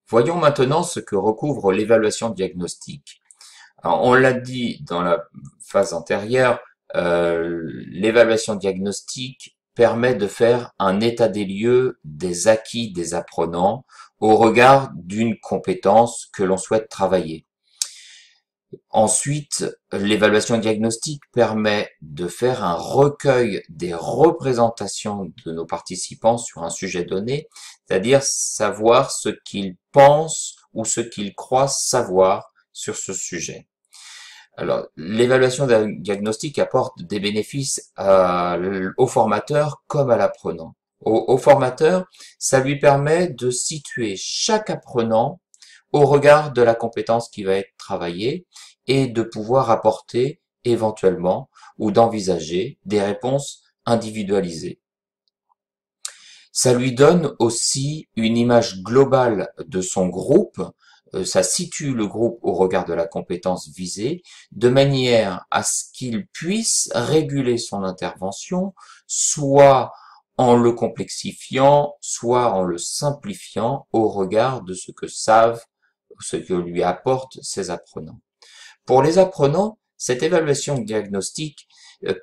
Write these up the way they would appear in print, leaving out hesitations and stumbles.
Voyons maintenant ce que recouvre l'évaluation diagnostique. Alors, on l'a dit dans la phase antérieure, l'évaluation diagnostique permet de faire un état des lieux des acquis des apprenants au regard d'une compétence que l'on souhaite travailler. Ensuite, l'évaluation diagnostique permet de faire un recueil des représentations de nos participants sur un sujet donné, c'est-à-dire savoir ce qu'ils pensent ou ce qu'ils croient savoir sur ce sujet. Alors, l'évaluation diagnostique apporte des bénéfices au formateur comme à l'apprenant. Au formateur, ça lui permet de situer chaque apprenant au regard de la compétence qui va être travaillée et de pouvoir apporter éventuellement ou d'envisager des réponses individualisées. Ça lui donne aussi une image globale de son groupe, ça situe le groupe au regard de la compétence visée, de manière à ce qu'il puisse réguler son intervention, soit en le complexifiant, soit en le simplifiant au regard de ce que savent, ce que lui apportent ses apprenants. Pour les apprenants, cette évaluation diagnostique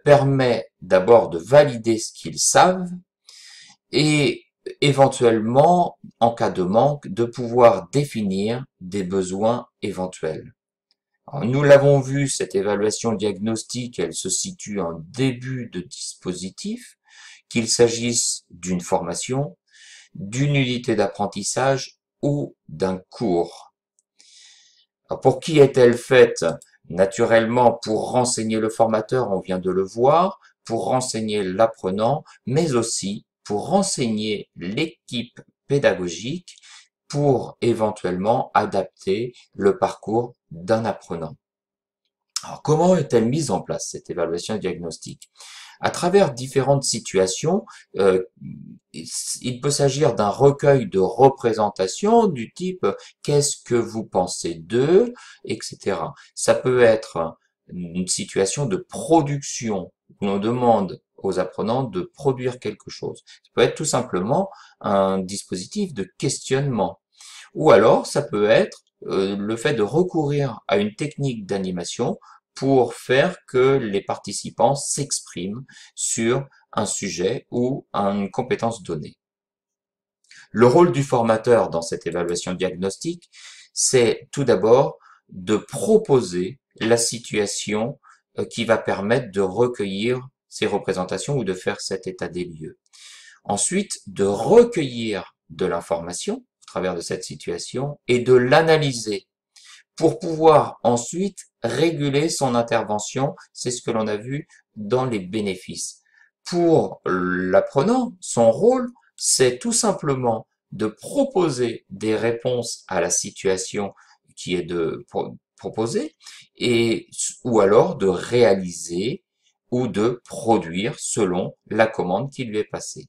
permet d'abord de valider ce qu'ils savent et éventuellement, en cas de manque, de pouvoir définir des besoins éventuels. Alors, nous l'avons vu, cette évaluation diagnostique, elle se situe en début de dispositif, qu'il s'agisse d'une formation, d'une unité d'apprentissage ou d'un cours. Alors, pour qui est-elle faite? Naturellement, pour renseigner le formateur, on vient de le voir, pour renseigner l'apprenant, mais aussi pour renseigner l'équipe pédagogique pour éventuellement adapter le parcours d'un apprenant. Alors, comment est-elle mise en place, cette évaluation diagnostique? À travers différentes situations, il peut s'agir d'un recueil de représentations du type «Qu'est-ce que vous pensez d'eux?» etc. Ça peut être une situation de production où l'on demande aux apprenants de produire quelque chose. Ça peut être tout simplement un dispositif de questionnement. Ou alors, ça peut être le fait de recourir à une technique d'animation pour faire que les participants s'expriment sur un sujet ou une compétence donnée. Le rôle du formateur dans cette évaluation diagnostique, c'est tout d'abord de proposer la situation qui va permettre de recueillir ces représentations ou de faire cet état des lieux. Ensuite, de recueillir de l'information au travers de cette situation et de l'analyser pour pouvoir ensuite réguler son intervention. C'est ce que l'on a vu dans les bénéfices. Pour l'apprenant, son rôle, c'est tout simplement de proposer des réponses à la situation qui est proposée et ou alors de réaliser ou de produire selon la commande qui lui est passée.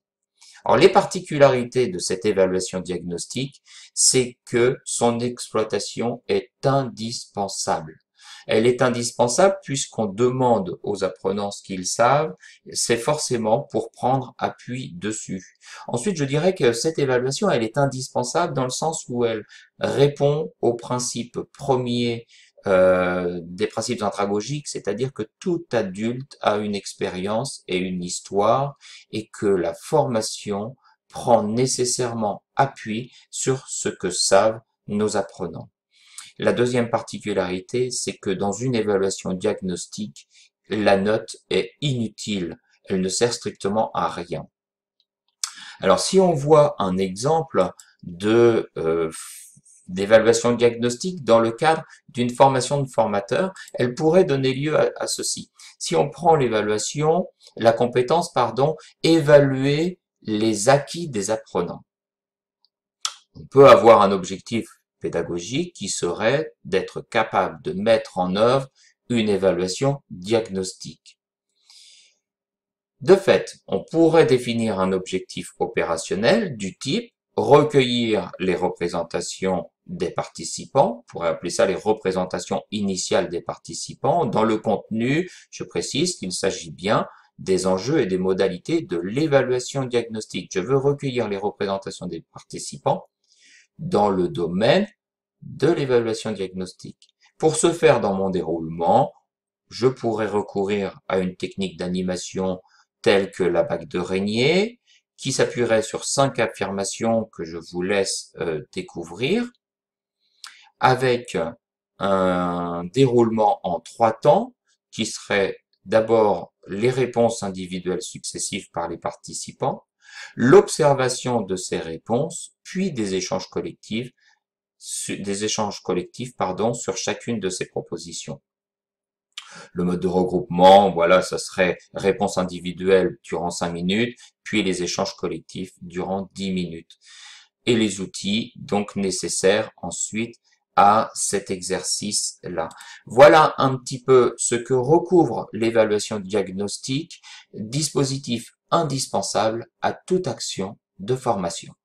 Alors, les particularités de cette évaluation diagnostique, c'est que son exploitation est indispensable. Elle est indispensable puisqu'on demande aux apprenants ce qu'ils savent, c'est forcément pour prendre appui dessus. Ensuite, je dirais que cette évaluation, elle est indispensable dans le sens où elle répond aux principes premiers des principes andragogiques, c'est-à-dire que tout adulte a une expérience et une histoire et que la formation prend nécessairement appui sur ce que savent nos apprenants. La deuxième particularité, c'est que dans une évaluation diagnostique, la note est inutile, elle ne sert strictement à rien. Alors si on voit un exemple de d'évaluation diagnostique dans le cadre d'une formation de formateur, elle pourrait donner lieu à ceci. Si on prend l'évaluation, la compétence, pardon, évaluer les acquis des apprenants. On peut avoir un objectif pédagogique qui serait d'être capable de mettre en œuvre une évaluation diagnostique. De fait, on pourrait définir un objectif opérationnel du type recueillir les représentations des participants, on pourrait appeler ça les représentations initiales des participants. Dans le contenu, je précise qu'il s'agit bien des enjeux et des modalités de l'évaluation diagnostique. Je veux recueillir les représentations des participants dans le domaine de l'évaluation diagnostique. Pour ce faire, dans mon déroulement, je pourrais recourir à une technique d'animation telle que la bague de Régnier, qui s'appuierait sur 5 affirmations que je vous laisse découvrir, avec un déroulement en 3 temps, qui serait d'abord les réponses individuelles successives par les participants, l'observation de ces réponses, puis des échanges collectifs, sur chacune de ces propositions. Le mode de regroupement, voilà, ça serait réponse individuelle durant 5 minutes, puis les échanges collectifs durant 10 minutes. Et les outils donc nécessaires ensuite à cet exercice-là. Voilà un petit peu ce que recouvre l'évaluation diagnostique, dispositif indispensable à toute action de formation.